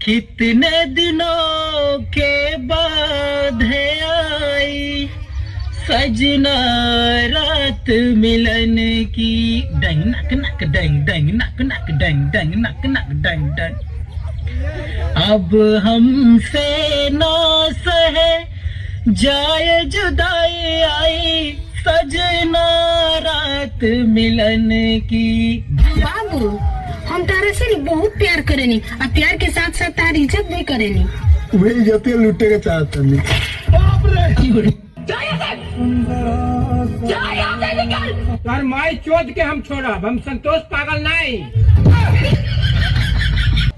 कितने दिनों के बाद है आई सजना रात मिलन की। डंग नक नक डंग डंग नक नक डंग डंग नक नक डंग डंग। अब हमसे ना सहे जाए जुदाई आई सजना रात मिलन की। बाबू हम तारे से बहुत प्यार करेनी और प्यार के साथ साथ तारी इज्जत भी करेनी। वे इज्जत लूटे के चाहते नहीं। तार माई चोद के हम छोड़ब, हम संतोष पागल नहीं।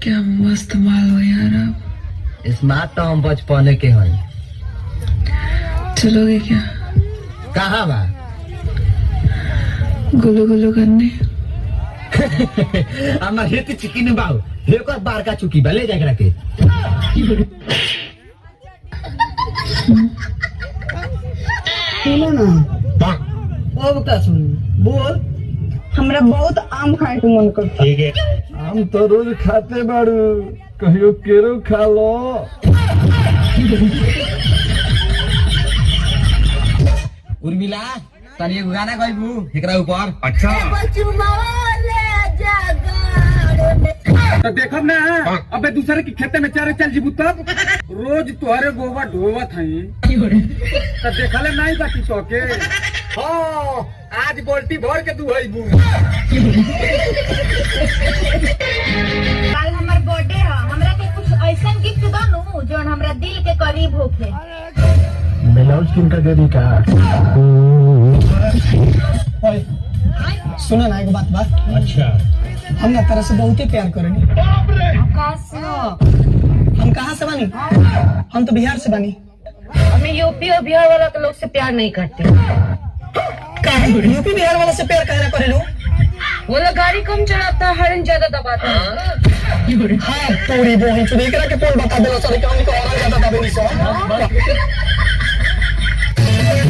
क्या मस्त माल हो यार। आप स्मार्ट तो हम बचपने के हैं। चलोगे क्या? कहाँ बा? गुलू गुलू करने। हमार हेती चिकन बाऊ हेकर बार का चुकी बा ले जाके रखे। सुनो ना। अब का सुन बोल। हमरा बहुत आम खाए के मन करता। ठीक है। हम तो रोज खाते बाड़ू, कहियो केरो खा लो। उर्मिला तनी एगो गाना गाइबू एकरा ऊपर। अच्छा तो देखब ना अबे दूसरे की खेते में चारे चल जीबू तब रोज तुहरे गोबर ढोवत हई तो देखले नहीं बाकी तो के। हाँ आज बोल्टी भर के दुहैबू। कल हमार बर्थडे है, हमरा के कुछ ऐसा गिफ्ट दनु जो हमरा दिल के करीब होखे। ब्लाउज किन का देरी का। सुना ना एक बात बा। अच्छा हम ना तरह से बहुत ही प्यार करेनी। हम कहाँ से बनी? हम तो बिहार से बनी। हमें यूपी और बिहार वाला के लोग से प्यार नहीं करते। यूपी बिहार वाला से प्यार कहना करे लो। वो लोग गाड़ी कम चलाता, हॉर्न ज्यादा दबाता है। हाँ पूरी बोही चुरी करा के कौन बता देलो सर कि हमको और ज्यादा दबेनी सो।